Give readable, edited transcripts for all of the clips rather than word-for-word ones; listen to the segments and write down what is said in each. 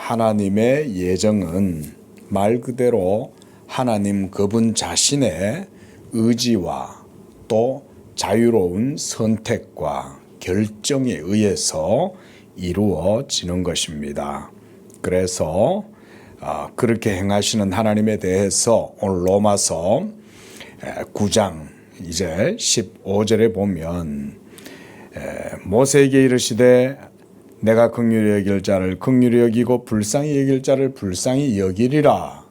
하나님의 예정은 말 그대로 하나님 그분 자신의 의지와 또 자유로운 선택과 결정에 의해서 이루어지는 것입니다. 그래서 그렇게 행하시는 하나님에 대해서 오늘 로마서 9장 이제 15절에 보면 모세에게 이르시되 내가 긍휼히 여길 자를 긍휼히 여기고 불쌍히 여길 자를 불쌍히 여기리라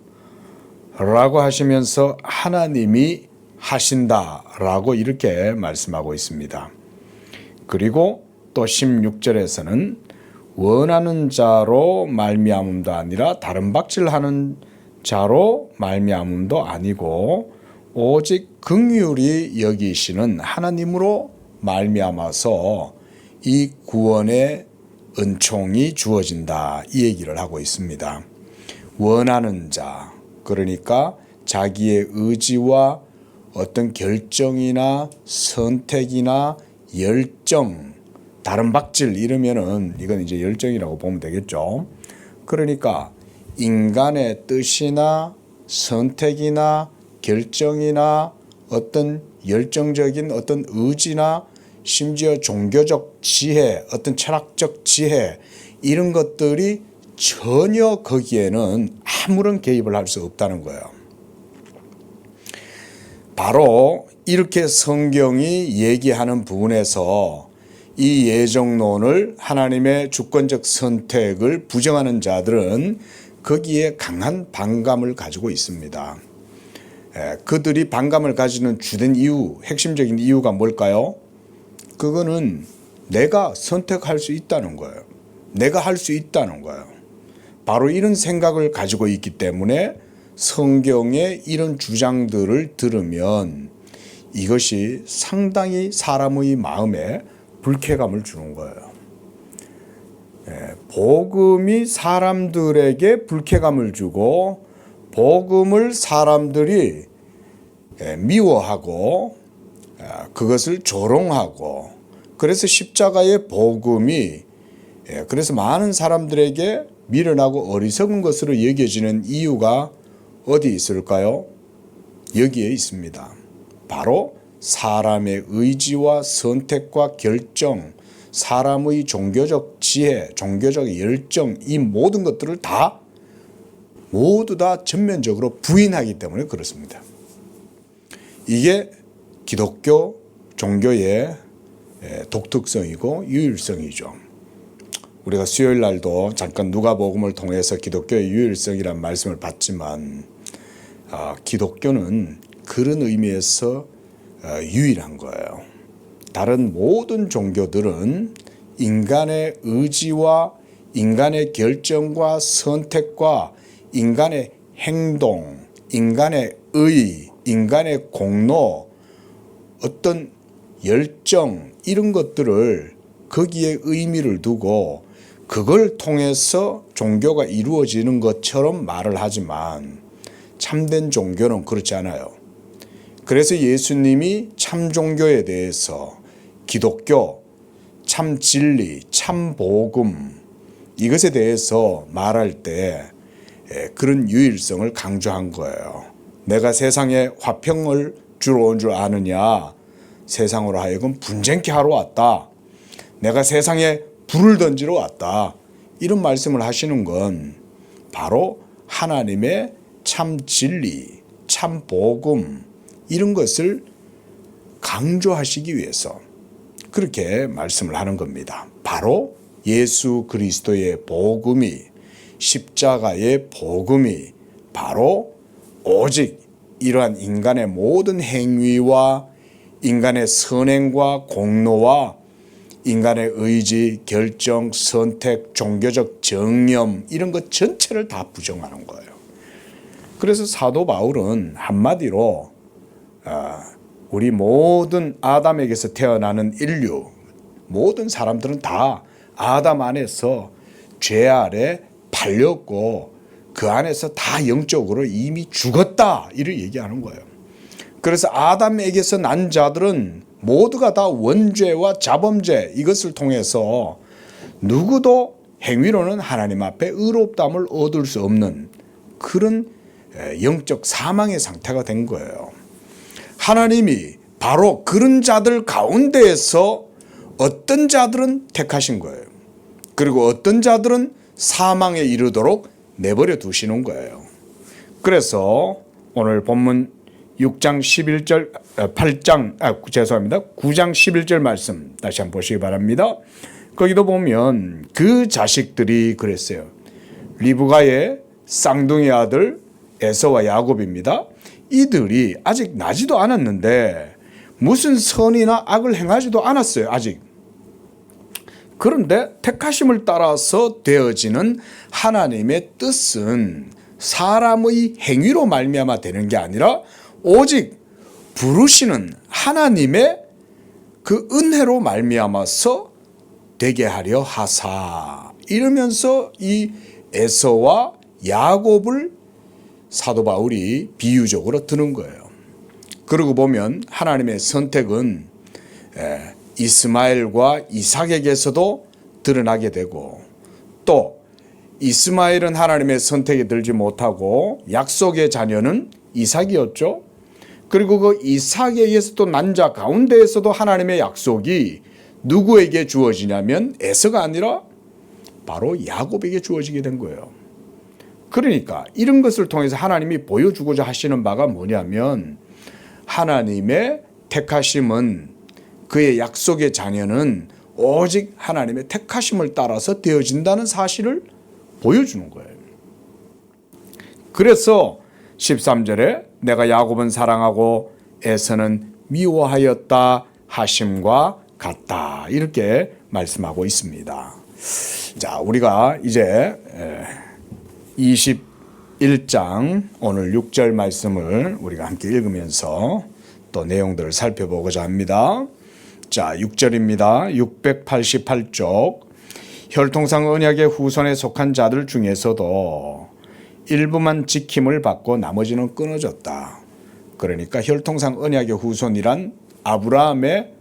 라고 하시면서 하나님이 하신다라고 이렇게 말씀하고 있습니다. 그리고 또 16절에서는 원하는 자로 말미암음도 아니라 다른 박질하는 자로 말미암음도 아니고 오직 긍휼히 여기시는 하나님으로 말미암아서 이 구원의 은총이 주어진다 이 얘기를 하고 있습니다. 원하는 자, 그러니까 자기의 의지와 어떤 결정이나 선택이나 열정, 다른 박질 이러면은 이건 이제 열정이라고 보면 되겠죠. 그러니까 인간의 뜻이나 선택이나 결정이나 어떤 열정적인 어떤 의지나 심지어 종교적 지혜, 어떤 철학적 지혜 이런 것들이 전혀 거기에는 아무런 개입을 할 수 없다는 거예요. 바로 이렇게 성경이 얘기하는 부분에서 이 예정론을 하나님의 주권적 선택을 부정하는 자들은 거기에 강한 반감을 가지고 있습니다. 그들이 반감을 가지는 주된 이유, 핵심적인 이유가 뭘까요? 그거는 내가 선택할 수 있다는 거예요. 내가 할 수 있다는 거예요. 바로 이런 생각을 가지고 있기 때문에 성경의 이런 주장들을 들으면 이것이 상당히 사람의 마음에 불쾌감을 주는 거예요. 복음이 사람들에게 불쾌감을 주고 복음을 사람들이 미워하고 그것을 조롱하고 그래서 십자가의 복음이 그래서 많은 사람들에게 미련하고 어리석은 것으로 여겨지는 이유가 어디 있을까요? 여기에 있습니다. 바로 사람의 의지와 선택과 결정, 사람의 종교적 지혜, 종교적 열정 이 모든 것들을 모두 다 전면적으로 부인하기 때문에 그렇습니다. 이게 기독교 종교의 독특성이고 유일성이죠. 우리가 수요일 날도 잠깐 누가복음을 통해서 기독교의 유일성이라는 말씀을 받지만 기독교는 그런 의미에서 유일한 거예요. 다른 모든 종교들은 인간의 의지와 인간의 결정과 선택과 인간의 행동, 인간의 의, 인간의 공로, 어떤 열정 이런 것들을 거기에 의미를 두고 그걸 통해서 종교가 이루어지는 것처럼 말을 하지만 참된 종교는 그렇지 않아요. 그래서 예수님이 참 종교에 대해서 기독교, 참 진리, 참 복음 이것에 대해서 말할 때 그런 유일성을 강조한 거예요. 내가 세상에 화평을 주러 온 줄 아느냐? 세상으로 하여금 분쟁케 하러 왔다. 내가 세상에 불을 던지러 왔다. 이런 말씀을 하시는 건 바로 하나님의 참 진리, 참 복음 이런 것을 강조하시기 위해서 그렇게 말씀을 하는 겁니다. 바로 예수 그리스도의 복음이 십자가의 복음이 바로 오직 이러한 인간의 모든 행위와 인간의 선행과 공로와 인간의 의지, 결정, 선택, 종교적 정념 이런 것 전체를 다 부정하는 거예요. 그래서 사도 바울은 한마디로 우리 모든 아담에게서 태어나는 인류 모든 사람들은 다 아담 안에서 죄 아래 팔렸고 그 안에서 다 영적으로 이미 죽었다 이를 얘기하는 거예요. 그래서 아담에게서 난 자들은 모두가 다 원죄와 자범죄 이것을 통해서 누구도 행위로는 하나님 앞에 의롭다함을 얻을 수 없는 그런 영적 사망의 상태가 된 거예요. 하나님이 바로 그런 자들 가운데에서 어떤 자들은 택하신 거예요. 그리고 어떤 자들은 사망에 이르도록 내버려 두시는 거예요. 그래서 오늘 본문 9장 11절 말씀 다시 한번 보시기 바랍니다. 거기도 보면 그 자식들이 그랬어요. 리브가의 쌍둥이 아들 에서와 야곱입니다. 이들이 아직 나지도 않았는데 무슨 선이나 악을 행하지도 않았어요. 아직. 그런데 택하심을 따라서 되어지는 하나님의 뜻은 사람의 행위로 말미암아 되는 게 아니라 오직 부르시는 하나님의 그 은혜로 말미암아서 되게 하려 하사, 이러면서 이 에서와 야곱을 사도 바울이 비유적으로 드는 거예요. 그러고 보면 하나님의 선택은 이스마엘과 이삭에게서도 드러나게 되고, 또 이스마엘은 하나님의 선택에 들지 못하고 약속의 자녀는 이삭이었죠. 그리고 그 이삭에게서 또 난 자 가운데에서도 하나님의 약속이 누구에게 주어지냐면 에서가 아니라 바로 야곱에게 주어지게 된 거예요. 그러니까 이런 것을 통해서 하나님이 보여주고자 하시는 바가 뭐냐면, 하나님의 택하심은, 그의 약속의 자녀는 오직 하나님의 택하심을 따라서 되어진다는 사실을 보여주는 거예요. 그래서 13절에 내가 야곱은 사랑하고 에서는 미워하였다 하심과 같다, 이렇게 말씀하고 있습니다. 자, 우리가 이제 21장 오늘 6절 말씀을 우리가 함께 읽으면서 또 내용들을 살펴보고자 합니다. 자, 6절입니다. 688쪽. 혈통상 언약의 후손에 속한 자들 중에서도 일부만 지킴을 받고 나머지는 끊어졌다. 그러니까 혈통상 언약의 후손이란 아브라함의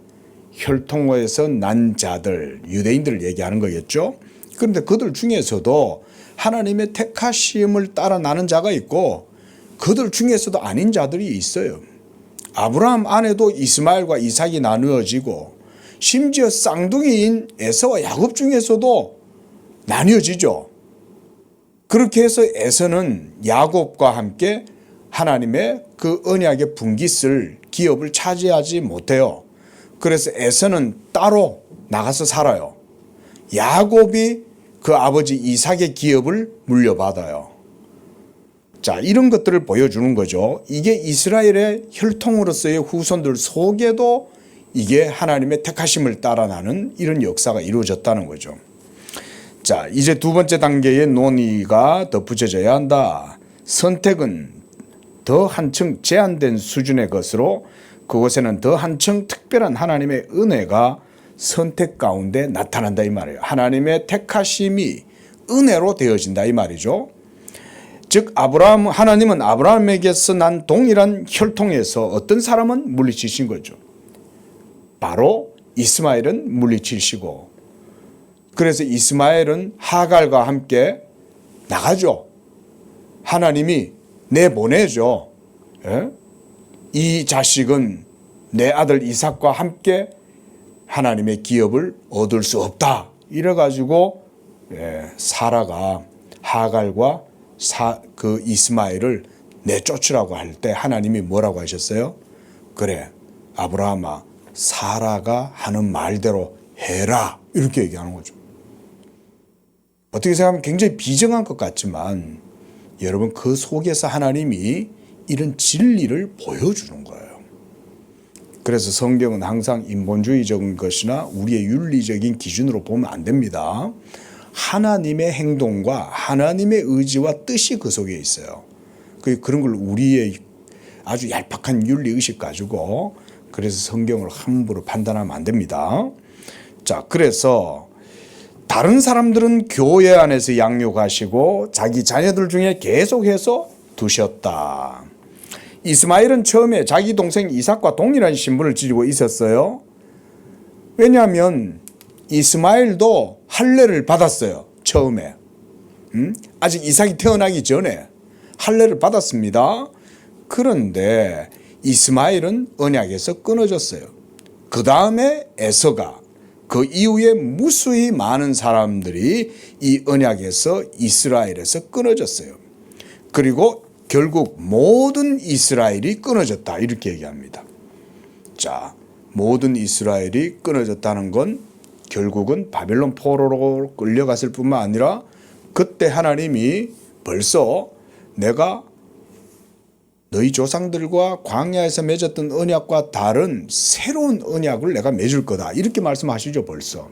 혈통에서 난 자들, 유대인들을 얘기하는 거겠죠. 그런데 그들 중에서도 하나님의 택하심을 따라 나는 자가 있고, 그들 중에서도 아닌 자들이 있어요. 아브라함 안에도 이스마엘과 이삭이 나누어지고, 심지어 쌍둥이인 에서와 야곱 중에서도 나뉘어지죠. 그렇게 해서 에서는 야곱과 함께 하나님의 그 언약의 분깃을, 기업을 차지하지 못해요. 그래서 에서는 따로 나가서 살아요. 야곱이 그 아버지 이삭의 기업을 물려받아요. 자, 이런 것들을 보여주는 거죠. 이게 이스라엘의 혈통으로서의 후손들 속에도 이게 하나님의 택하심을 따라 나는 이런 역사가 이루어졌다는 거죠. 자, 이제 두 번째 단계의 논의가 덧붙여져야 한다. 선택은 더 한층 제한된 수준의 것으로, 그곳에는 더 한층 특별한 하나님의 은혜가 선택 가운데 나타난다, 이 말이에요. 하나님의 택하심이 은혜로 되어진다, 이 말이죠. 즉 하나님은 아브라함에게서 난 동일한 혈통에서 어떤 사람은 물리치신 거죠. 바로 이스마엘은 물리치시고, 그래서 이스마엘은 하갈과 함께 나가죠. 하나님이 내보내죠. 예? 이 자식은 내 아들 이삭과 함께 하나님의 기업을 얻을 수 없다, 이래가지고 사라가 하갈과 그 이스마엘을 내쫓으라고 할 때 하나님이 뭐라고 하셨어요? 그래, 아브라함아, 사라가 하는 말대로 해라, 이렇게 얘기하는 거죠. 어떻게 생각하면 굉장히 비정한 것 같지만 여러분, 그 속에서 하나님이 이런 진리를 보여주는 거예요. 그래서 성경은 항상 인본주의적인 것이나 우리의 윤리적인 기준으로 보면 안 됩니다. 하나님의 행동과 하나님의 의지와 뜻이 그 속에 있어요. 그런 걸 우리의 아주 얄팍한 윤리의식 가지고, 그래서 성경을 함부로 판단하면 안 됩니다. 자, 그래서 다른 사람들은 교회 안에서 양육하시고 자기 자녀들 중에 계속해서 두셨다. 이스마엘은 처음에 자기 동생 이삭과 동일한 신분을 지니고 있었어요. 왜냐하면 이스마엘도 할례를 받았어요. 처음에. 아직 이삭이 태어나기 전에 할례를 받았습니다. 그런데 이스마엘은 언약에서 끊어졌어요. 그 다음에 에서가, 그 이후에 무수히 많은 사람들이 이 언약에서, 이스라엘에서 끊어졌어요. 그리고 결국 모든 이스라엘이 끊어졌다, 이렇게 얘기합니다. 자, 모든 이스라엘이 끊어졌다는 건 결국은 바벨론 포로로 끌려갔을 뿐만 아니라 그때 하나님이 벌써 내가 너희 조상들과 광야에서 맺었던 언약과 다른 새로운 언약을 내가 맺을 거다, 이렇게 말씀하시죠, 벌써.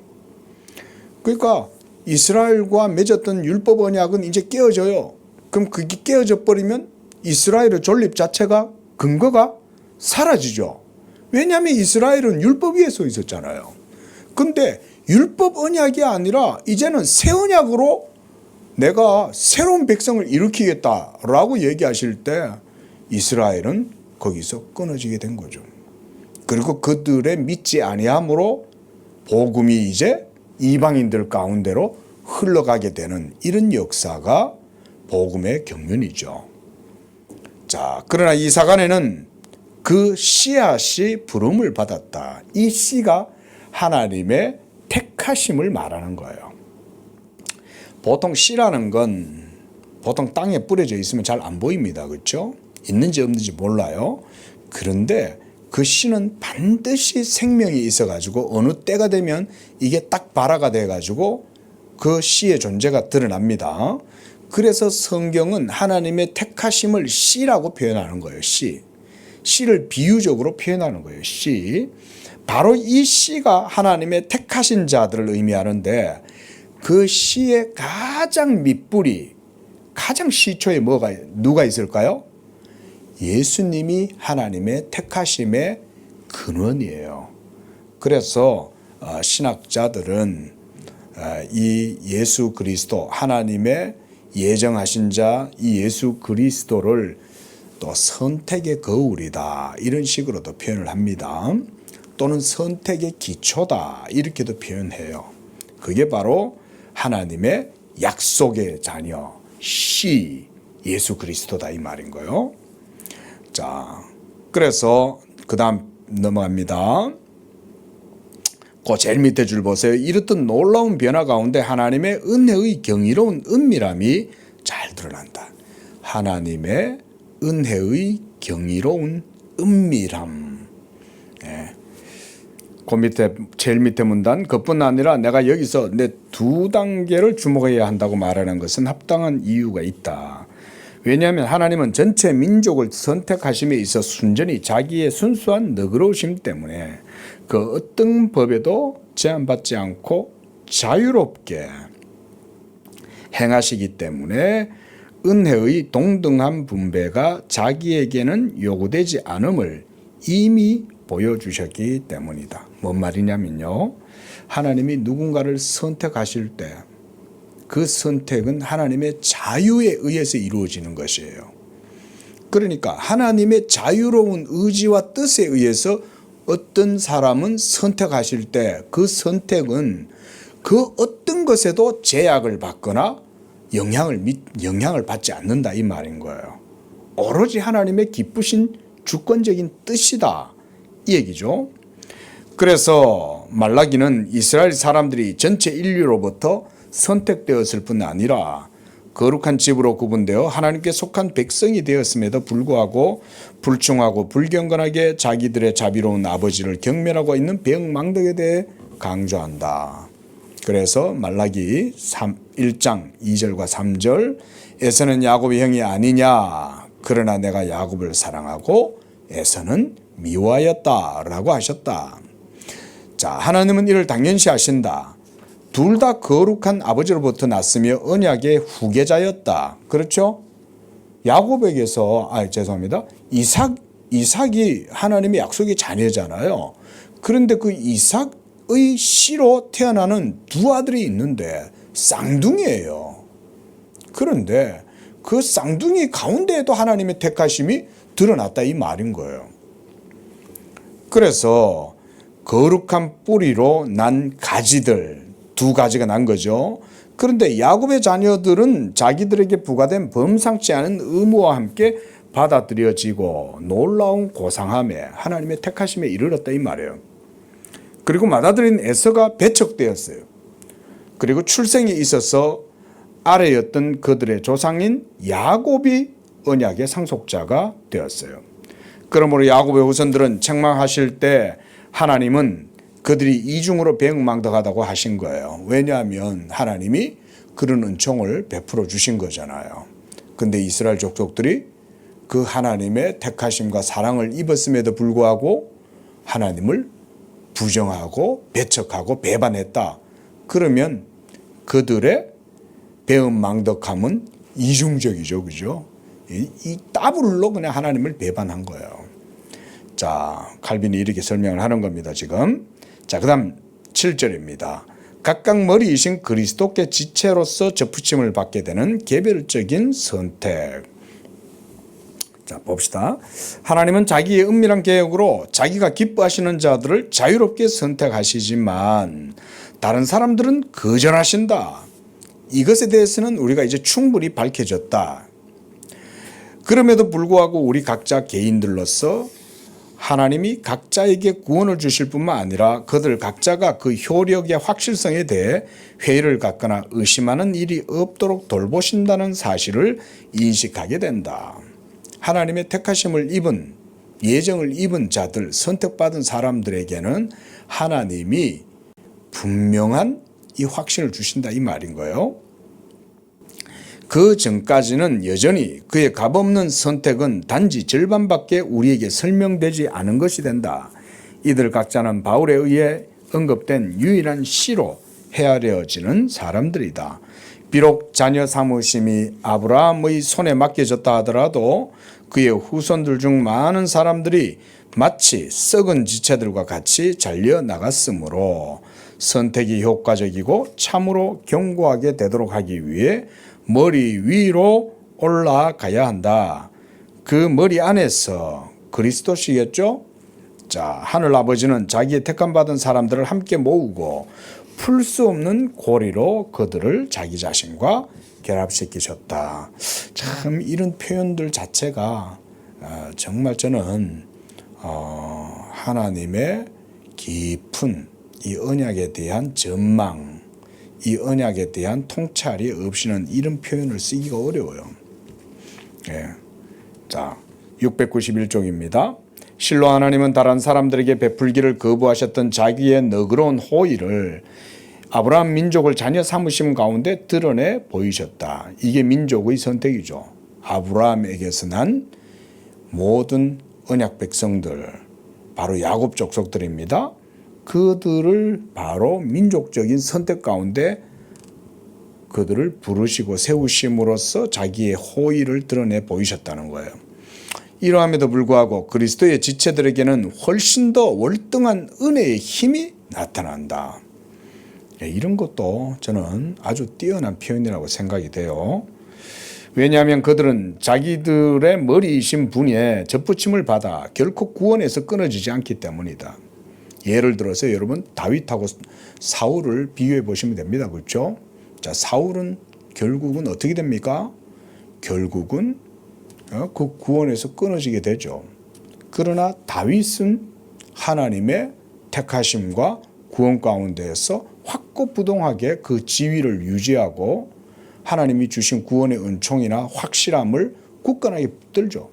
그러니까 이스라엘과 맺었던 율법 언약은 이제 깨어져요. 그럼 그게 깨어져 버리면 이스라엘의 존립 자체가, 근거가 사라지죠. 왜냐하면 이스라엘은 율법 위에 서 있었잖아요. 근데 율법 언약이 아니라 이제는 새 언약으로 내가 새로운 백성을 일으키겠다라고 얘기하실 때 이스라엘은 거기서 끊어지게 된 거죠. 그리고 그들의 믿지 아니함으로 복음이 이제 이방인들 가운데로 흘러가게 되는 이런 역사가 복음의 경륜이죠. 자, 그러나 이 사간에는 그 씨앗이 부름을 받았다. 이 씨가 하나님의 택하심을 말하는 거예요. 보통 씨라는 건 보통 땅에 뿌려져 있으면 잘 안 보입니다. 그렇죠? 있는지 없는지 몰라요. 그런데 그 씨는 반드시 생명이 있어가지고 어느 때가 되면 이게 딱 발화가 돼가지고 그 씨의 존재가 드러납니다. 그래서 성경은 하나님의 택하심을 씨라고 표현하는 거예요. 씨를 비유적으로 표현하는 거예요. 씨. 바로 이 씨가 하나님의 택하신 자들을 의미하는데 그 씨의 가장 밑뿌리, 가장 시초에 누가 있을까요? 예수님이 하나님의 택하심의 근원이에요. 그래서 신학자들은 이 예수 그리스도, 하나님의 예정하신 자, 이 예수 그리스도를 또 선택의 거울이다, 이런 식으로도 표현을 합니다. 또는 선택의 기초다, 이렇게도 표현해요. 그게 바로 하나님의 약속의 자녀, 씨, 예수 그리스도다, 이 말인 거예요. 자, 그래서 그 다음 넘어갑니다. 그 제일 밑에 줄 보세요. 이렇듯 놀라운 변화 가운데 하나님의 은혜의 경이로운 은밀함이 잘 드러난다. 하나님의 은혜의 경이로운 은밀함. 그 밑에 제일 밑에 문단, 그뿐 아니라 내가 여기서 내 두 단계를 주목해야 한다고 말하는 것은 합당한 이유가 있다. 왜냐하면 하나님은 전체 민족을 선택하심에 있어 순전히 자기의 순수한 너그러우심 때문에 그 어떤 법에도 제한받지 않고 자유롭게 행하시기 때문에 은혜의 동등한 분배가 자기에게는 요구되지 않음을 이미 보여주셨기 때문이다. 뭔 말이냐면요, 하나님이 누군가를 선택하실 때 그 선택은 하나님의 자유에 의해서 이루어지는 것이에요. 그러니까 하나님의 자유로운 의지와 뜻에 의해서 어떤 사람은 선택하실 때 그 선택은 그 어떤 것에도 제약을 받거나 영향을 받지 않는다, 이 말인 거예요. 오로지 하나님의 기쁘신 주권적인 뜻이다, 이 얘기죠. 그래서 말라기는 이스라엘 사람들이 전체 인류로부터 선택되었을 뿐 아니라 거룩한 집으로 구분되어 하나님께 속한 백성이 되었음에도 불구하고 불충하고 불경건하게 자기들의 자비로운 아버지를 경멸하고 있는 배역망덕에 대해 강조한다. 그래서 말라기 1장 2절과 3절, 에서는 야곱의 형이 아니냐, 그러나 내가 야곱을 사랑하고 에서는 미워하였다라고 하셨다. 자, 하나님은 이를 당연시 하신다. 둘 다 거룩한 아버지로부터 났으며 언약의 후계자였다. 그렇죠? 야곱에게서, 이삭이 하나님의 약속의 자녀잖아요. 그런데 그 이삭의 씨로 태어나는 두 아들이 있는데 쌍둥이에요. 그런데 그 쌍둥이 가운데에도 하나님의 택하심이 드러났다, 이 말인 거예요. 그래서 거룩한 뿌리로 난 가지들, 두 가지가 난 거죠. 그런데 야곱의 자녀들은 자기들에게 부과된 범상치 않은 의무와 함께 받아들여지고 놀라운 고상함에 하나님의 택하심에 이르렀다 이 말이에요. 그리고 맏아들인 에서가 배척되었어요. 그리고 출생에 있어서 아래였던 그들의 조상인 야곱이 언약의 상속자가 되었어요. 그러므로 야곱의 후손들은 책망하실 때 하나님은 그들이 이중으로 배은망덕하다고 하신 거예요. 왜냐하면 하나님이 그런 은총을 베풀어 주신 거잖아요. 근데 이스라엘 족속들이 그 하나님의 택하심과 사랑을 입었음에도 불구하고 하나님을 부정하고 배척하고 배반했다. 그러면 그들의 배은망덕함은 이중적이죠. 그죠? 이 더블로 그냥 하나님을 배반한 거예요. 자, 칼빈이 이렇게 설명을 하는 겁니다. 지금. 자, 그 다음 7절입니다. 각각 머리이신 그리스도께 지체로서 접붙임을 받게 되는 개별적인 선택. 자, 봅시다. 하나님은 자기의 은밀한 계획으로 자기가 기뻐하시는 자들을 자유롭게 선택하시지만 다른 사람들은 거절하신다. 이것에 대해서는 우리가 이제 충분히 밝혀졌다. 그럼에도 불구하고 우리 각자 개인들로서 하나님이 각자에게 구원을 주실 뿐만 아니라 그들 각자가 그 효력의 확실성에 대해 회의를 갖거나 의심하는 일이 없도록 돌보신다는 사실을 인식하게 된다. 하나님의 택하심을 입은 예정을 입은 자들, 선택받은 사람들에게는 하나님이 분명한 이 확신을 주신다 이 말인 거예요. 그 전까지는 여전히 그의 값없는 선택은 단지 절반밖에 우리에게 설명되지 않은 것이 된다. 이들 각자는 바울에 의해 언급된 유일한 씨로 헤아려지는 사람들이다. 비록 자녀 삼으심이 아브라함의 손에 맡겨졌다 하더라도 그의 후손들 중 많은 사람들이 마치 썩은 지체들과 같이 잘려 나갔으므로 선택이 효과적이고 참으로 견고하게 되도록 하기 위해 머리 위로 올라가야 한다. 그 머리 안에서 그리스도시겠죠? 자, 하늘 아버지는 자기의 택함받은 사람들을 함께 모으고 풀 수 없는 고리로 그들을 자기 자신과 결합시키셨다. 참 이런 표현들 자체가 정말 저는 하나님의 깊은 이 언약에 대한 전망, 이 언약에 대한 통찰이 없이는 이런 표현을 쓰기가 어려워요. 예. 자, 691쪽입니다. 실로 하나님은 다른 사람들에게 베풀기를 거부하셨던 자기의 너그러운 호의를 아브라함 민족을 자녀 삼으심 가운데 드러내 보이셨다. 이게 민족의 선택이죠. 아브라함에게서 난 모든 언약 백성들, 바로 야곱 족속들입니다. 그들을 바로 민족적인 선택 가운데 그들을 부르시고 세우심으로써 자기의 호의를 드러내 보이셨다는 거예요. 이러함에도 불구하고 그리스도의 지체들에게는 훨씬 더 월등한 은혜의 힘이 나타난다. 이런 것도 저는 아주 뛰어난 표현이라고 생각이 돼요. 왜냐하면 그들은 자기들의 머리이신 분의 접붙임을 받아 결코 구원에서 끊어지지 않기 때문이다. 예를 들어서 여러분 다윗하고 사울을 비교해 보시면 됩니다. 그렇죠? 자, 사울은 결국은 어떻게 됩니까? 결국은 그 구원에서 끊어지게 되죠. 그러나 다윗은 하나님의 택하심과 구원 가운데에서 확고부동하게 그 지위를 유지하고 하나님이 주신 구원의 은총이나 확실함을 굳건하게 붙들죠.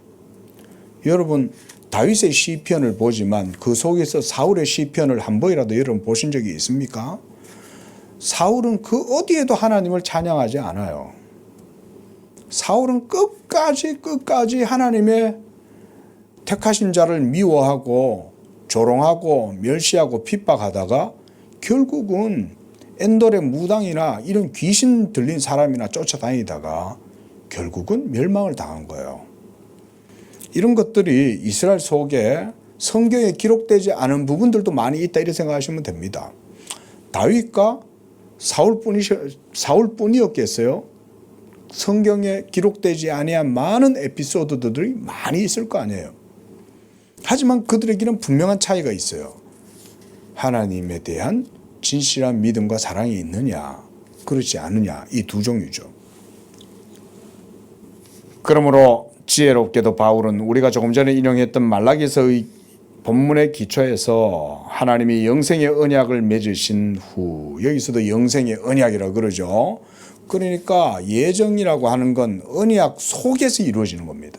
여러분 다윗의 시편을 보지만 그 속에서 사울의 시편을 한 번이라도 여러분 보신 적이 있습니까? 사울은 그 어디에도 하나님을 찬양하지 않아요. 사울은 끝까지 하나님의 택하신 자를 미워하고 조롱하고 멸시하고 핍박하다가 결국은 엔돌의 무당이나 이런 귀신 들린 사람이나 쫓아다니다가 결국은 멸망을 당한 거예요. 이런 것들이 이스라엘 속에 성경에 기록되지 않은 부분들도 많이 있다 이렇게 생각하시면 됩니다. 다윗과 사울뿐이었겠어요? 성경에 기록되지 아니한 많은 에피소드들이 많이 있을 거 아니에요. 하지만 그들에게는 분명한 차이가 있어요. 하나님에 대한 진실한 믿음과 사랑이 있느냐, 그렇지 않느냐, 이 두 종류죠. 그러므로 지혜롭게도 바울은 우리가 조금 전에 인용했던 말라기서의 본문의 기초에서 하나님이 영생의 언약을 맺으신 후, 여기서도 영생의 언약이라고 그러죠. 그러니까 예정이라고 하는 건 언약 속에서 이루어지는 겁니다.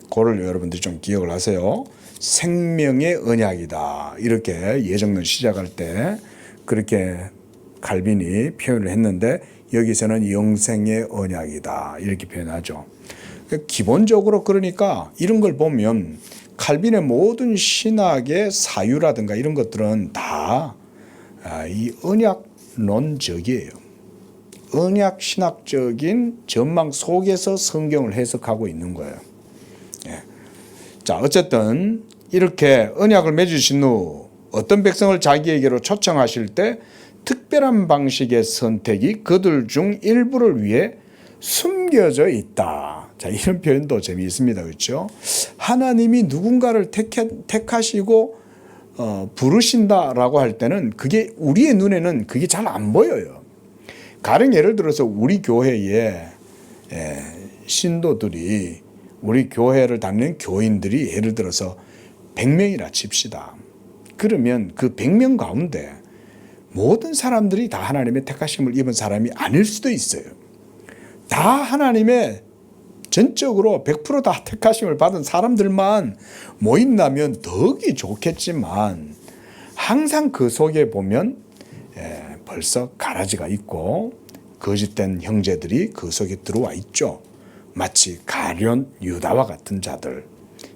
그걸 여러분들이 좀 기억을 하세요. 생명의 언약이다, 이렇게 예정론 시작할 때 그렇게 칼빈이 표현을 했는데, 여기서는 영생의 언약이다 이렇게 표현하죠. 기본적으로 그러니까 이런 걸 보면 칼빈의 모든 신학의 사유라든가 이런 것들은 다 이 언약론적이에요. 언약 신학적인 전망 속에서 성경을 해석하고 있는 거예요. 자, 어쨌든 이렇게 언약을 맺으신 후 어떤 백성을 자기에게로 초청하실 때 특별한 방식의 선택이 그들 중 일부를 위해 숨겨져 있다. 자, 이런 표현도 재미있습니다. 그렇죠? 하나님이 누군가를 택하시고 부르신다라고 할 때는 그게 우리의 눈에는 그게 잘 안 보여요. 가령 예를 들어서 우리 교회에 신도들이, 우리 교회를 다니는 교인들이 예를 들어서 100명이라 칩시다. 그러면 그 100명 가운데 모든 사람들이 다 하나님의 택하심을 입은 사람이 아닐 수도 있어요. 다 하나님의 전적으로 100% 다 택하심을 받은 사람들만 모인다면 더욱이 좋겠지만, 항상 그 속에 보면 벌써 가라지가 있고 거짓된 형제들이 그 속에 들어와 있죠. 마치 가룟 유다와 같은 자들,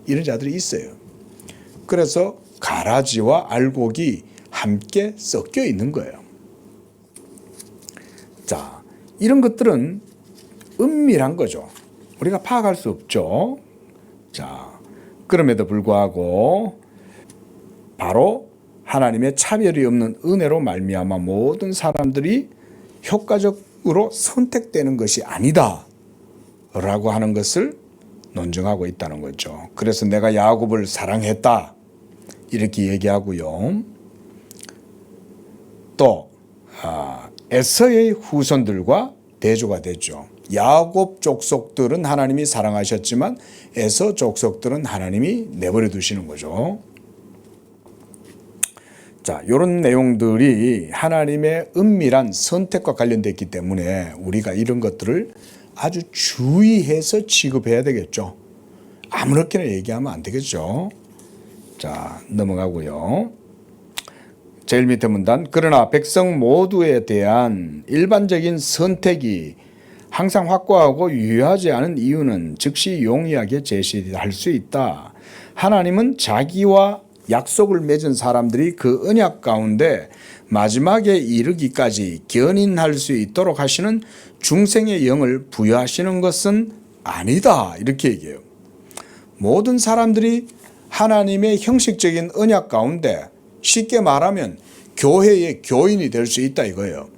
이런 자들이 있어요. 그래서 가라지와 알곡이 함께 섞여 있는 거예요. 자, 이런 것들은 은밀한 거죠. 우리가 파악할 수 없죠. 자, 그럼에도 불구하고 바로 하나님의 차별이 없는 은혜로 말미암아 모든 사람들이 효과적으로 선택되는 것이 아니다 라고 하는 것을 논증하고 있다는 거죠. 그래서 내가 야곱을 사랑했다 이렇게 얘기하고요. 또 에서의 후손들과 대조가 되죠. 야곱 족속들은 하나님이 사랑하셨지만 에서 족속들은 하나님이 내버려 두시는 거죠. 자, 이런 내용들이 하나님의 은밀한 선택과 관련되어 있기 때문에 우리가 이런 것들을 아주 주의해서 취급해야 되겠죠. 아무렇게나 얘기하면 안 되겠죠. 자, 넘어가고요. 제일 밑에 문단, 그러나 백성 모두에 대한 일반적인 선택이 항상 확고하고 유효하지 않은 이유는 즉시 용이하게 제시할 수 있다. 하나님은 자기와 약속을 맺은 사람들이 그 언약 가운데 마지막에 이르기까지 견인할 수 있도록 하시는 중생의 영을 부여하시는 것은 아니다. 이렇게 얘기해요. 모든 사람들이 하나님의 형식적인 언약 가운데, 쉽게 말하면 교회의 교인이 될 수 있다 이거예요.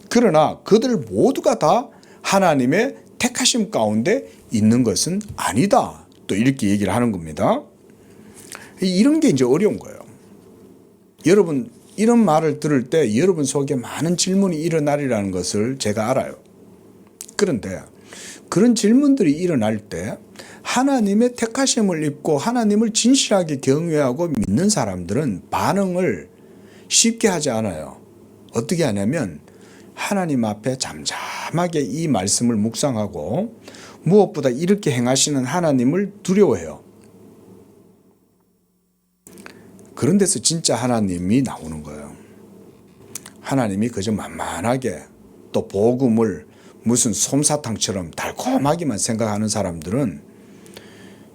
그러나 그들 모두가 다 하나님의 택하심 가운데 있는 것은 아니다. 또 이렇게 얘기를 하는 겁니다. 이런 게 이제 어려운 거예요. 여러분, 이런 말을 들을 때 여러분 속에 많은 질문이 일어나리라는 것을 제가 알아요. 그런데 그런 질문들이 일어날 때 하나님의 택하심을 입고 하나님을 진실하게 경외하고 믿는 사람들은 반응을 쉽게 하지 않아요. 어떻게 하냐면 하나님 앞에 잠잠하게 이 말씀을 묵상하고 무엇보다 이렇게 행하시는 하나님을 두려워해요. 그런 데서 진짜 하나님이 나오는 거예요. 하나님이 그저 만만하게 또 복음을 무슨 솜사탕처럼 달콤하게만 생각하는 사람들은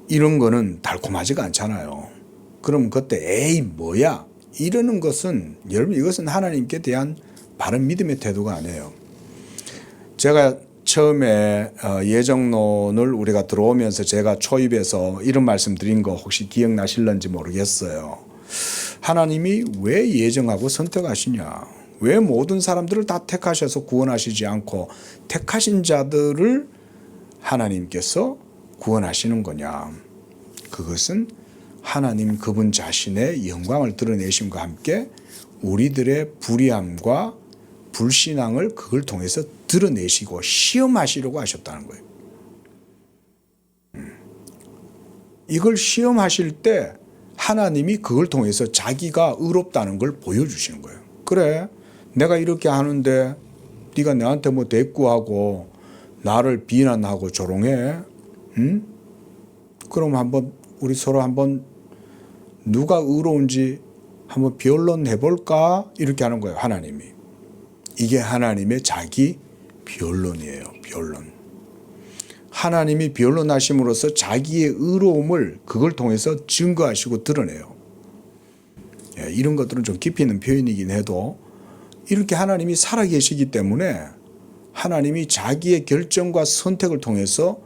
이런 거는 달콤하지가 않잖아요. 그럼 그때 에이 뭐야 이러는 것은, 여러분 이것은 하나님께 대한 바른 믿음의 태도가 아니에요. 제가 처음에 예정론을 우리가 들어오면서 제가 초입에서 이런 말씀 드린 거 혹시 기억나실런지 모르겠어요. 하나님이 왜 예정하고 선택하시냐? 왜 모든 사람들을 다 택하셔서 구원하시지 않고 택하신 자들을 하나님께서 구원하시는 거냐? 그것은 하나님 그분 자신의 영광을 드러내심과 함께 우리들의 불의함과 불신앙을 그걸 통해서 드러내시고 시험하시려고 하셨다는 거예요. 이걸 시험하실 때 하나님이 그걸 통해서 자기가 의롭다는 걸 보여주시는 거예요. 그래, 내가 이렇게 하는데 네가 나한테 뭐 대꾸하고 나를 비난하고 조롱해? 응? 그럼 한번 우리 서로 한번 누가 의로운지 한번 변론해 볼까? 이렇게 하는 거예요, 하나님이. 이게 하나님의 자기 변론이에요, 변론. 하나님이 변론하심으로써 자기의 의로움을 그걸 통해서 증거하시고 드러내요. 이런 것들은 좀 깊이 있는 표현이긴 해도 이렇게 하나님이 살아계시기 때문에 하나님이 자기의 결정과 선택을 통해서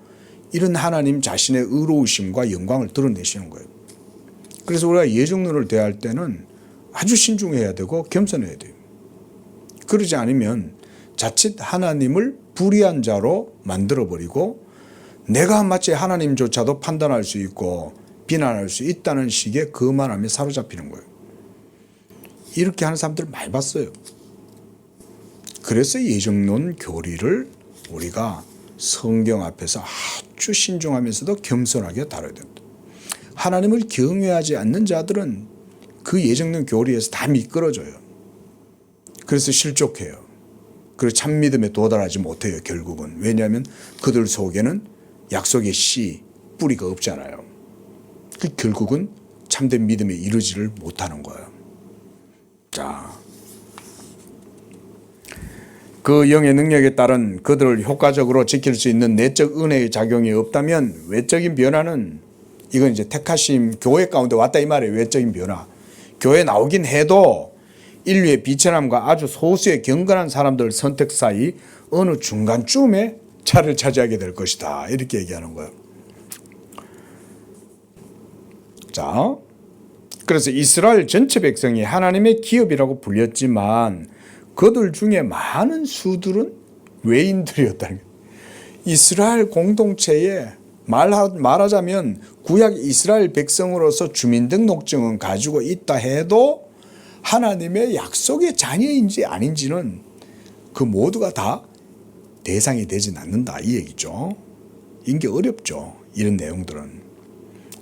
이런 하나님 자신의 의로우심과 영광을 드러내시는 거예요. 그래서 우리가 예정론을 대할 때는 아주 신중해야 되고 겸손해야 돼요. 그러지 않으면 자칫 하나님을 불의한 자로 만들어버리고 내가 마치 하나님조차도 판단할 수 있고 비난할 수 있다는 식의 거만함에 사로잡히는 거예요. 이렇게 하는 사람들 많이 봤어요. 그래서 예정론 교리를 우리가 성경 앞에서 아주 신중하면서도 겸손하게 다뤄야 됩니다. 하나님을 경외하지 않는 자들은 그 예정론 교리에서 다 미끄러져요. 그래서 실족해요. 그리고 참 믿음에 도달하지 못해요, 결국은. 왜냐하면 그들 속에는 약속의 씨, 뿌리가 없잖아요. 결국은 참된 믿음에 이르지를 못하는 거예요. 자, 그 영의 능력에 따른 그들을 효과적으로 지킬 수 있는 내적 은혜의 작용이 없다면 외적인 변화는 이건 이제 택하심 교회 가운데 왔다 이 말이에요. 외적인 변화. 교회 나오긴 해도 인류의 비천함과 아주 소수의 경건한 사람들 선택 사이 어느 중간쯤에 자리를 차지하게 될 것이다. 이렇게 얘기하는 거예요. 자, 그래서 이스라엘 전체 백성이 하나님의 기업이라고 불렸지만 그들 중에 많은 수들은 외인들이었다는 거예요. 이스라엘 공동체에 말하자면 구약 이스라엘 백성으로서 주민등록증은 가지고 있다 해도 하나님의 약속의 자녀인지 아닌지는 그 모두가 다 대상이 되진 않는다 이 얘기죠. 이게 어렵죠. 이런 내용들은.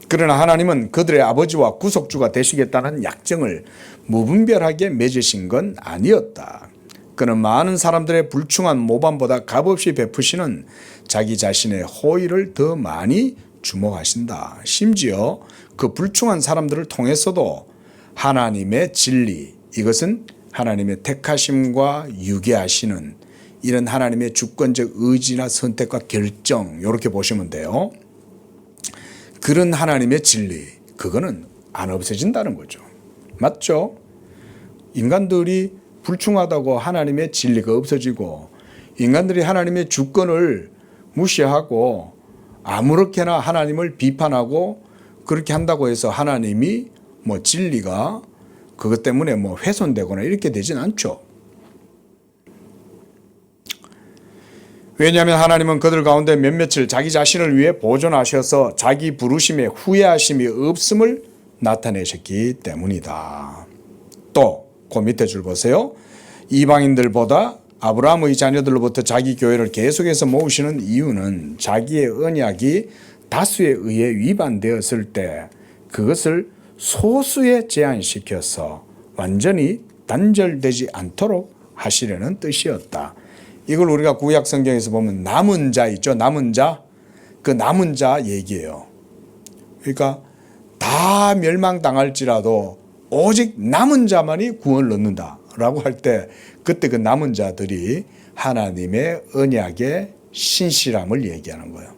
그러나 하나님은 그들의 아버지와 구속주가 되시겠다는 약정을 무분별하게 맺으신 건 아니었다. 그는 많은 사람들의 불충한 모반보다 값없이 베푸시는 자기 자신의 호의를 더 많이 주목하신다. 심지어 그 불충한 사람들을 통해서도 하나님의 진리, 이것은 하나님의 택하심과 유계하시는 이런 하나님의 주권적 의지나 선택과 결정, 이렇게 보시면 돼요. 그런 하나님의 진리, 그거는 안 없어진다는 거죠. 맞죠? 인간들이 불충하다고 하나님의 진리가 없어지고 인간들이 하나님의 주권을 무시하고 아무렇게나 하나님을 비판하고 그렇게 한다고 해서 하나님이 뭐 진리가 그것 때문에 뭐 훼손되거나 이렇게 되진 않죠. 왜냐하면 하나님은 그들 가운데 몇몇을 자기 자신을 위해 보존하셔서 자기 부르심에 후회하심이 없음을 나타내셨기 때문이다. 또 그 밑에 줄 보세요. 이방인들보다 아브라함의 자녀들로부터 자기 교회를 계속해서 모으시는 이유는 자기의 언약이 다수에 의해 위반되었을 때 그것을 소수에 제한시켜서 완전히 단절되지 않도록 하시려는 뜻이었다. 이걸 우리가 구약 성경에서 보면 남은 자 있죠. 남은 자. 그 남은 자 얘기예요. 그러니까 다 멸망당할지라도 오직 남은 자만이 구원을 얻는다라고 할 때 그때 그 남은 자들이 하나님의 언약의 신실함을 얘기하는 거예요.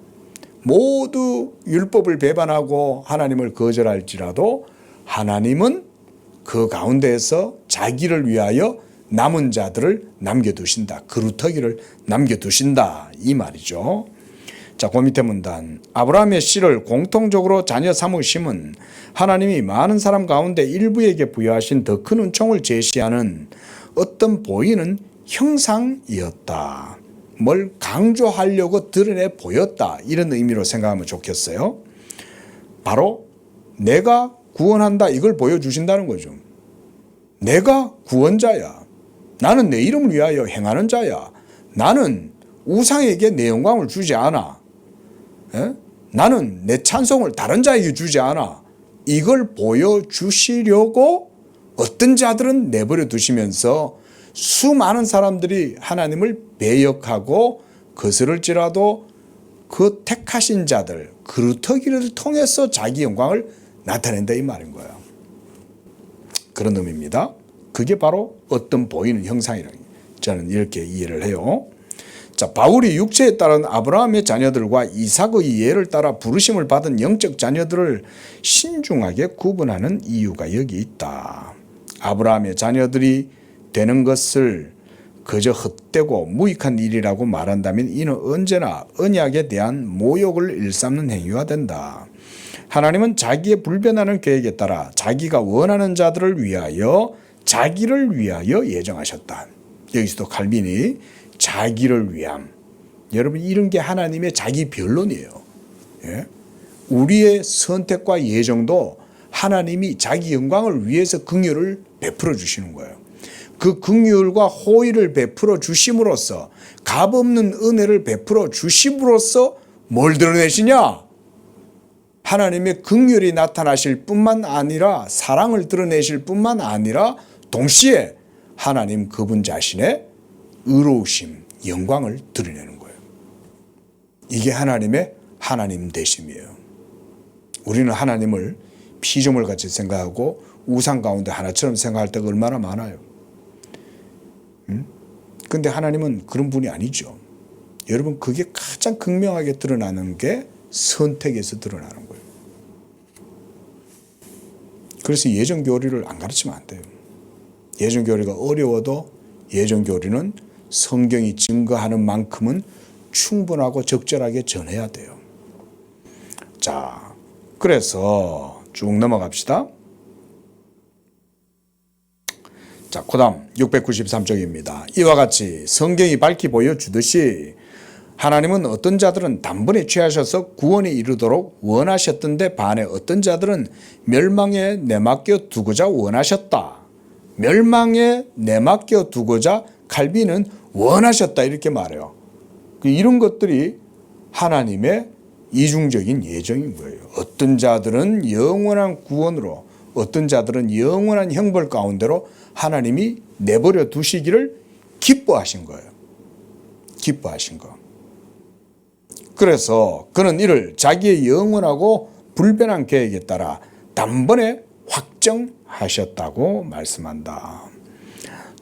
모두 율법을 배반하고 하나님을 거절할지라도 하나님은 그 가운데에서 자기를 위하여 남은 자들을 남겨두신다. 그루터기를 남겨두신다. 이 말이죠. 자, 그 밑에 문단. 아브라함의 씨를 공통적으로 자녀 삼으심은 하나님이 많은 사람 가운데 일부에게 부여하신 더 큰 은총을 제시하는 어떤 보이는 형상이었다. 뭘 강조하려고 드러내 보였다. 이런 의미로 생각하면 좋겠어요. 바로 내가 구원한다. 이걸 보여주신다는 거죠. 내가 구원자야. 나는 내 이름을 위하여 행하는 자야. 나는 우상에게 내 영광을 주지 않아. 에? 나는 내 찬송을 다른 자에게 주지 않아. 이걸 보여주시려고 어떤 자들은 내버려 두시면서 수많은 사람들이 하나님을 배역하고 거스를지라도 그 택하신 자들, 그루터기를 통해서 자기 영광을 나타낸다 이 말인 거예요. 그런 의미입니다. 그게 바로 어떤 보이는 형상이라는 저는 이렇게 이해를 해요. 자, 바울이 육체에 따른 아브라함의 자녀들과 이삭의 예를 따라 부르심을 받은 영적 자녀들을 신중하게 구분하는 이유가 여기 있다. 아브라함의 자녀들이 되는 것을 그저 헛되고 무익한 일이라고 말한다면 이는 언제나 언약에 대한 모욕을 일삼는 행위가 된다. 하나님은 자기의 불변하는 계획에 따라 자기가 원하는 자들을 위하여 자기를 위하여 예정하셨다. 여기서도 칼빈이 자기를 위함. 여러분 이런 게 하나님의 자기 변론이에요. 예? 우리의 선택과 예정도 하나님이 자기 영광을 위해서 긍휼을 베풀어 주시는 거예요. 그 긍휼과 호의를 베풀어 주심으로써 값없는 은혜를 베풀어 주심으로써 뭘 드러내시냐? 하나님의 긍휼이 나타나실 뿐만 아니라 사랑을 드러내실 뿐만 아니라 동시에 하나님 그분 자신의 의로우심, 영광을 드러내는 거예요. 이게 하나님의 하나님 되심이에요. 우리는 하나님을 피조물같이 생각하고 우상 가운데 하나처럼 생각할 때가 얼마나 많아요. 그런데 하나님은 그런 분이 아니죠. 여러분 그게 가장 극명하게 드러나는 게 선택에서 드러나는 거예요. 그래서 예정교리를 안 가르치면 안 돼요. 예정교리가 어려워도 예정교리는 성경이 증거하는 만큼은 충분하고 적절하게 전해야 돼요. 자, 그래서 쭉 넘어갑시다. 자, 그 다음 693쪽입니다. 이와 같이 성경이 밝히 보여주듯이 하나님은 어떤 자들은 단번에 취하셔서 구원에 이르도록 원하셨던데 반해 어떤 자들은 멸망에 내맡겨 두고자 원하셨다. 멸망에 내맡겨 두고자 칼빈은 원하셨다 이렇게 말해요. 이런 것들이 하나님의 이중적인 예정인 거예요. 어떤 자들은 영원한 구원으로 어떤 자들은 영원한 형벌 가운데로 하나님이 내버려 두시기를 기뻐하신 거예요. 기뻐하신 거. 그래서 그는 이를 자기의 영원하고 불변한 계획에 따라 단번에 확정하셨다고 말씀한다.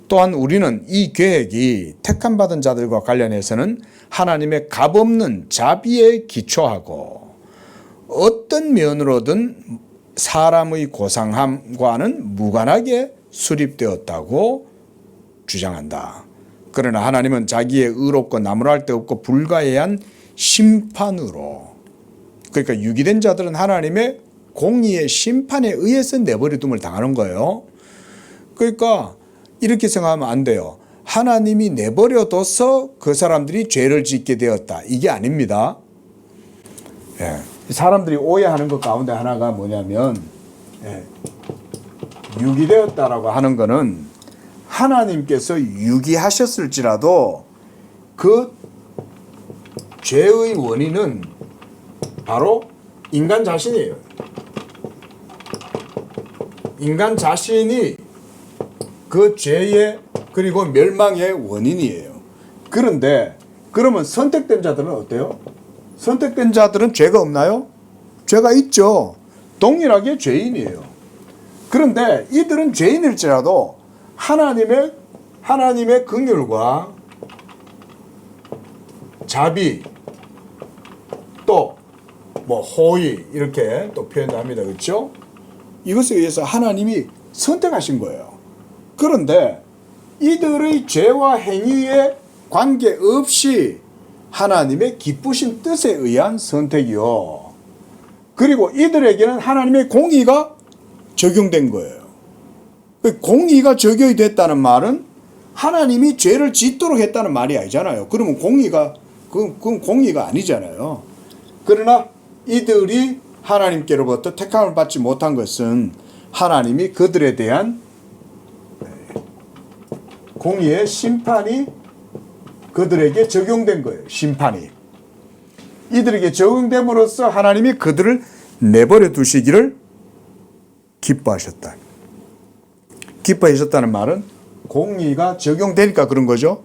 또한 우리는 이 계획이 택함받은 자들과 관련해서는 하나님의 값없는 자비에 기초하고 어떤 면으로든 사람의 고상함과는 무관하게 수립되었다고 주장한다. 그러나 하나님은 자기의 의롭고 나무랄 데 없고 불가해한 심판으로, 그러니까 유기된 자들은 하나님의 공의의 심판에 의해서 내버려둠을 당하는 거예요. 그러니까 이렇게 생각하면 안 돼요. 하나님이 내버려둬서 그 사람들이 죄를 짓게 되었다. 이게 아닙니다. 예. 사람들이 오해하는 것 가운데 하나가 뭐냐면 유기되었다라고 하는 거는 하나님께서 유기하셨을지라도 그 죄의 원인은 바로 인간 자신이에요. 인간 자신이 그 죄의 그리고 멸망의 원인이에요. 그런데 그러면 선택된 자들은 어때요? 선택된 자들은 죄가 없나요? 죄가 있죠. 동일하게 죄인이에요. 그런데 이들은 죄인일지라도 하나님의 긍휼과 자비 또 뭐 호의 이렇게 또 표현도 합니다. 그렇죠? 이것에 의해서 하나님이 선택하신 거예요. 그런데 이들의 죄와 행위에 관계없이 하나님의 기쁘신 뜻에 의한 선택이요. 그리고 이들에게는 하나님의 공의가 적용된 거예요. 공의가 적용이 됐다는 말은 하나님이 죄를 짓도록 했다는 말이 아니잖아요. 그러면 그건 공의가 아니잖아요. 그러나 이들이 하나님께로부터 택함을 받지 못한 것은 하나님이 그들에 대한 공의의 심판이 그들에게 적용된 거예요. 심판이. 이들에게 적용됨으로써 하나님이 그들을 내버려 두시기를 기뻐하셨다. 기뻐하셨다는 말은 공의가 적용되니까 그런 거죠.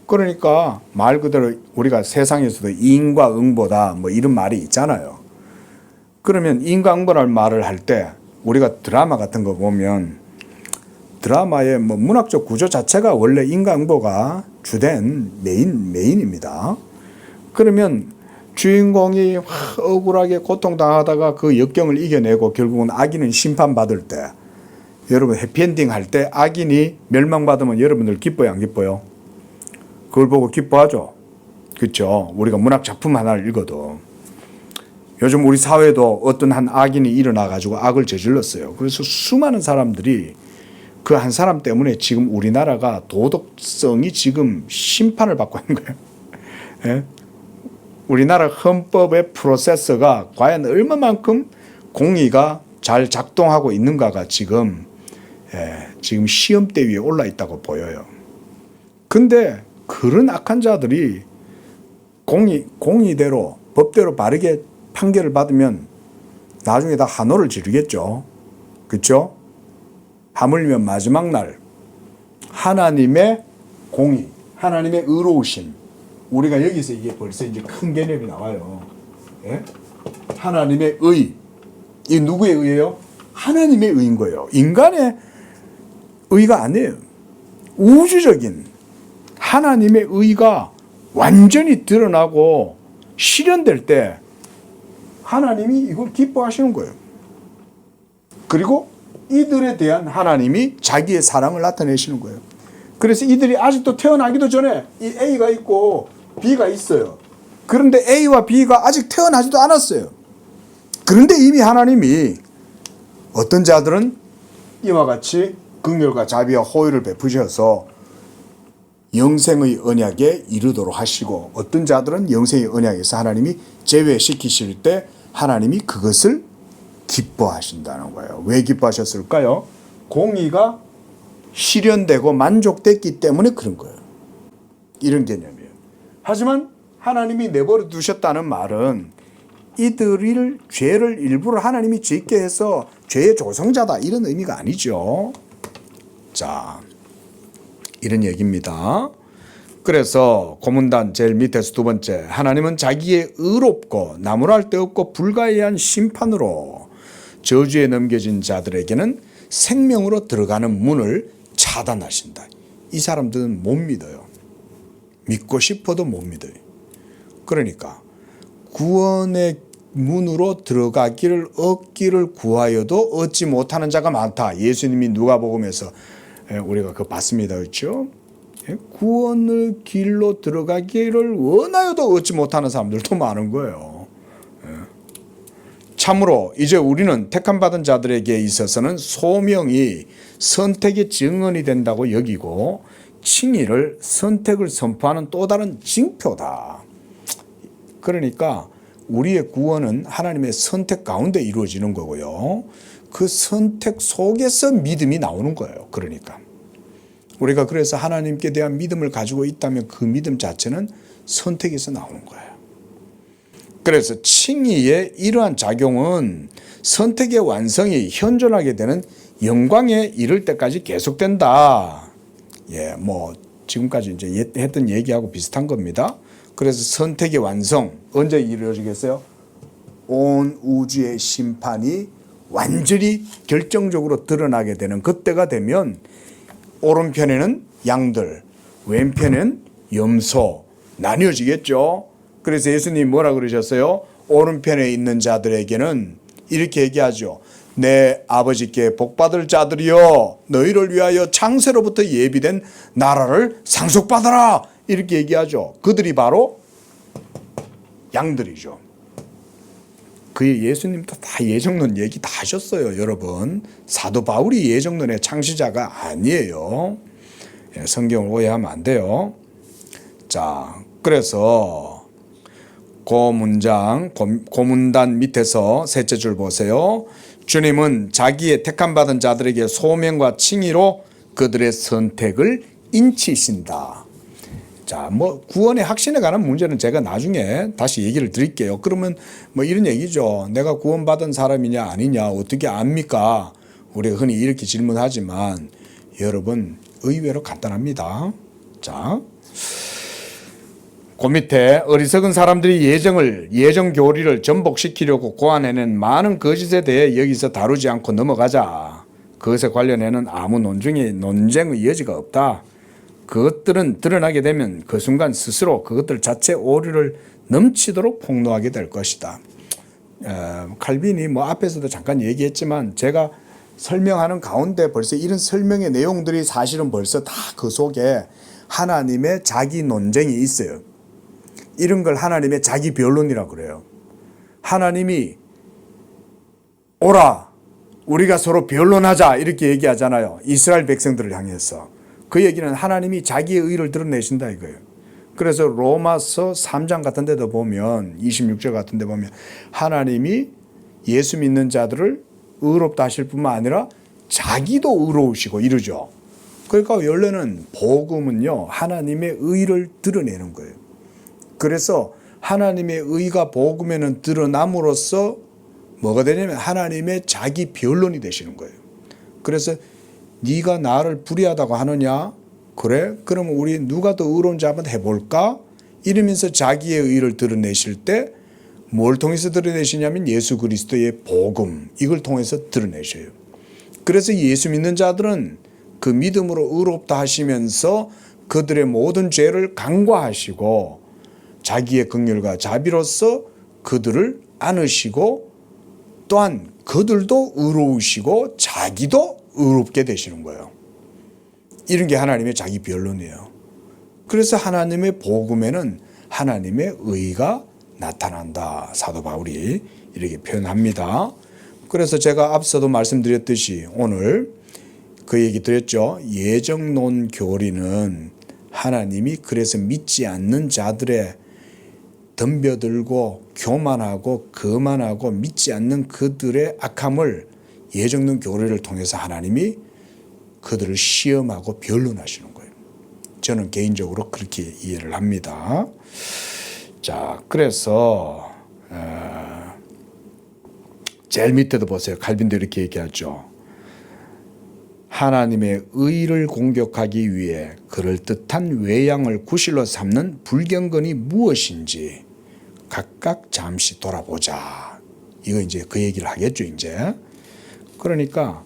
그러니까 말 그대로 우리가 세상에서도 인과응보다 뭐 이런 말이 있잖아요. 그러면 인과응보라는 말을 할 때 우리가 드라마 같은 거 보면 드라마의 뭐 문학적 구조 자체가 원래 인과응보가 주된 메인입니다. 그러면 주인공이 억울하게 고통당하다가 그 역경을 이겨내고 결국은 악인은 심판받을 때, 여러분 해피엔딩 할 때 악인이 멸망받으면 여러분들 기뻐요, 안 기뻐요? 그걸 보고 기뻐하죠. 그렇죠? 우리가 문학 작품 하나를 읽어도 요즘 우리 사회도 어떤 한 악인이 일어나 가지고 악을 저질렀어요. 그래서 수많은 사람들이 그 한 사람 때문에 지금 우리나라가 도덕성이 지금 심판을 받고 있는 거예요. 예? 우리나라 헌법의 프로세서가 과연 얼마만큼 공의가 잘 작동하고 있는가가 지금 시험대 위에 올라 있다고 보여요. 근데 그런 악한 자들이 공의대로 법대로 바르게 판결을 받으면 나중에 다 한호를 지르겠죠. 그렇죠? 하물며 마지막 날 하나님의 공의, 하나님의 의로우심, 우리가 여기서 이게 벌써 이제 큰 개념이 나와요. 예? 하나님의 의, 이 누구의 의예요? 하나님의 의인 거예요. 인간의 의가 아니에요. 우주적인 하나님의 의가 완전히 드러나고 실현될 때 하나님이 이걸 기뻐하시는 거예요. 그리고 이들에 대한 하나님이 자기의 사랑을 나타내시는 거예요. 그래서 이들이 아직도 태어나기도 전에 이 A가 있고 B가 있어요. 그런데 A와 B가 아직 태어나지도 않았어요. 그런데 이미 하나님이 어떤 자들은 이와 같이 긍휼과 자비와 호의를 베푸셔서 영생의 언약에 이르도록 하시고, 어떤 자들은 영생의 언약에서 하나님이 제외시키실 때 하나님이 그것을 기뻐하신다는 거예요. 왜 기뻐하셨을까요? 공의가 실현되고 만족됐기 때문에 그런 거예요. 이런 개념이에요. 하지만 하나님이 내버려 두셨다는 말은 이들을 죄를 일부러 하나님이 짓게 해서 죄의 조성자다 이런 의미가 아니죠. 자, 이런 얘기입니다. 그래서 고문단 제일 밑에서 두 번째, 하나님은 자기의 의롭고 나무랄 데 없고 불가이한 심판으로 저주에 넘겨진 자들에게는 생명으로 들어가는 문을 차단하신다. 이 사람들은 못 믿어요. 믿고 싶어도 못 믿어요. 그러니까 구원의 문으로 들어가기를 얻기를 구하여도 얻지 못하는 자가 많다. 예수님이 누가복음에서 우리가 그거 봤습니다. 그렇죠? 구원의 길로 들어가기를 원하여도 얻지 못하는 사람들도 많은 거예요. 참으로 이제 우리는 택함받은 자들에게 있어서는 소명이 선택의 증언이 된다고 여기고 칭의를 선택을 선포하는 또 다른 징표다. 그러니까 우리의 구원은 하나님의 선택 가운데 이루어지는 거고요. 그 선택 속에서 믿음이 나오는 거예요. 그러니까 우리가 그래서 하나님께 대한 믿음을 가지고 있다면 그 믿음 자체는 선택에서 나오는 거예요. 그래서 칭의의 이러한 작용은 선택의 완성이 현존하게 되는 영광에 이를 때까지 계속된다. 예, 뭐 지금까지 이제 했던 얘기하고 비슷한 겁니다. 그래서 선택의 완성 언제 이루어지겠어요? 온 우주의 심판이 완전히 결정적으로 드러나게 되는 그때가 되면 오른편에는 양들, 왼편에는 염소 나뉘어지겠죠. 그래서 예수님이 뭐라 그러셨어요? 오른편에 있는 자들에게는 이렇게 얘기하죠. 내 아버지께 복받을 자들이여 너희를 위하여 창세로부터 예비된 나라를 상속받아라 이렇게 얘기하죠. 그들이 바로 양들이죠. 그 예수님도 다 예정론 얘기 다 하셨어요. 여러분 사도 바울이 예정론의 창시자가 아니에요. 성경을 오해하면 안 돼요. 자, 그래서 고문단 밑에서 셋째 줄 보세요. 주님은 자기의 택함받은 자들에게 소명과 칭의로 그들의 선택을 인치신다. 자, 뭐 구원의 확신에 관한 문제는 제가 나중에 다시 얘기를 드릴게요. 그러면 뭐 이런 얘기죠. 내가 구원받은 사람이냐 아니냐 어떻게 압니까? 우리가 흔히 이렇게 질문하지만 여러분 의외로 간단합니다. 자, 그 밑에 어리석은 사람들이 예정 교리를 전복시키려고 고안해낸 많은 거짓에 대해 여기서 다루지 않고 넘어가자. 그것에 관련해는 아무 논쟁의 여지가 없다. 그것들은 드러나게 되면 그 순간 스스로 그것들 자체 오류를 넘치도록 폭로하게 될 것이다. 칼빈이 뭐 앞에서도 잠깐 얘기했지만 제가 설명하는 가운데 벌써 이런 설명의 내용들이 사실은 벌써 다 그 속에 하나님의 자기 논쟁이 있어요. 이런 걸 하나님의 자기 변론이라고 그래요. 하나님이 오라 우리가 서로 변론하자 이렇게 얘기하잖아요. 이스라엘 백성들을 향해서. 그 얘기는 하나님이 자기의 의를 드러내신다 이거예요. 그래서 로마서 3장 같은 데도 보면 26절 같은 데 보면 하나님이 예수 믿는 자들을 의롭다 하실 뿐만 아니라 자기도 의로우시고 이러죠. 그러니까 원래는 복음은요 하나님의 의를 드러내는 거예요. 그래서 하나님의 의가 복음에는 드러남으로써 뭐가 되냐면 하나님의 자기 변론이 되시는 거예요. 그래서 네가 나를 불의하다고 하느냐? 그래? 그러면 우리 누가 더 의로운지 한번 해볼까? 이러면서 자기의 의를 드러내실 때 뭘 통해서 드러내시냐면 예수 그리스도의 복음 이걸 통해서 드러내셔요. 그래서 예수 믿는 자들은 그 믿음으로 의롭다 하시면서 그들의 모든 죄를 간과하시고 자기의 긍휼과 자비로서 그들을 안으시고 또한 그들도 의로우시고 자기도 의롭게 되시는 거예요. 이런 게 하나님의 자기 변론이에요. 그래서 하나님의 복음에는 하나님의 의가 나타난다. 사도 바울이 이렇게 표현합니다. 그래서 제가 앞서도 말씀드렸듯이 오늘 그 얘기 드렸죠. 예정론 교리는 하나님이 그래서 믿지 않는 자들의 덤벼들고 교만하고 거만하고 믿지 않는 그들의 악함을 예정론 교리를 통해서 하나님이 그들을 시험하고 변론하시는 거예요. 저는 개인적으로 그렇게 이해를 합니다. 자, 그래서 제일 밑에도 보세요. 칼빈도 이렇게 얘기하죠. 하나님의 의를 공격하기 위해 그럴듯한 외양을 구실로 삼는 불경건이 무엇인지 각각 잠시 돌아보자. 이거 이제 그 얘기를 하겠죠, 이제. 그러니까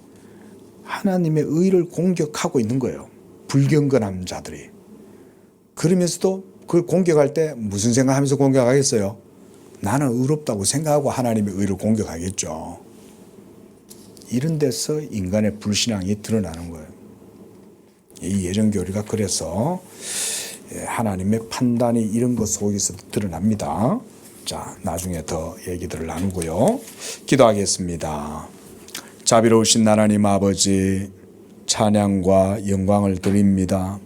하나님의 의를 공격하고 있는 거예요. 불경건한 자들이. 그러면서도 그걸 공격할 때 무슨 생각하면서 공격하겠어요? 나는 의롭다고 생각하고 하나님의 의를 공격하겠죠. 이런 데서 인간의 불신앙이 드러나는 거예요. 이 예정교리가 그래서 하나님의 판단이 이런 것 속에서 드러납니다. 자, 나중에 더 얘기들을 나누고요. 기도하겠습니다. 자비로우신 하나님 아버지, 찬양과 영광을 드립니다.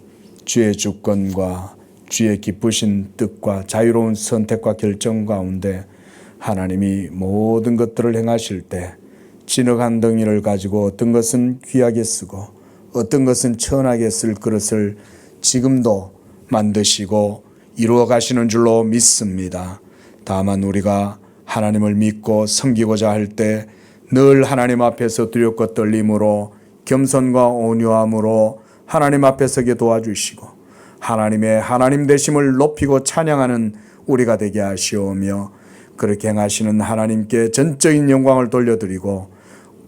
주의 주권과 주의 기쁘신 뜻과 자유로운 선택과 결정 가운데 하나님이 모든 것들을 행하실 때 진흙한 덩이를 가지고 어떤 것은 귀하게 쓰고 어떤 것은 천하게 쓸 그릇을 지금도 만드시고 이루어 가시는 줄로 믿습니다. 다만 우리가 하나님을 믿고 섬기고자 할 때 늘 하나님 앞에서 두렵고 떨림으로 겸손과 온유함으로 하나님 앞에 서게 도와주시고 하나님의 하나님 되심을 높이고 찬양하는 우리가 되게 하시오며 그렇게 행하시는 하나님께 전적인 영광을 돌려드리고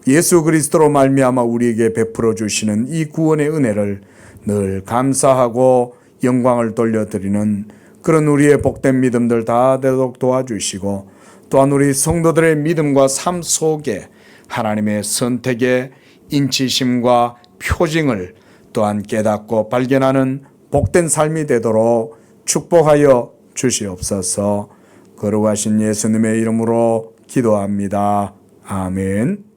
예수 그리스도로 말미암아 우리에게 베풀어 주시는 이 구원의 은혜를 늘 감사하고 영광을 돌려드리는 그런 우리의 복된 믿음들 다 되도록 도와주시고 또한 우리 성도들의 믿음과 삶 속에 하나님의 선택의 인치심과 표징을 또한 깨닫고 발견하는 복된 삶이 되도록 축복하여 주시옵소서. 거룩하신 예수님의 이름으로 기도합니다. 아멘.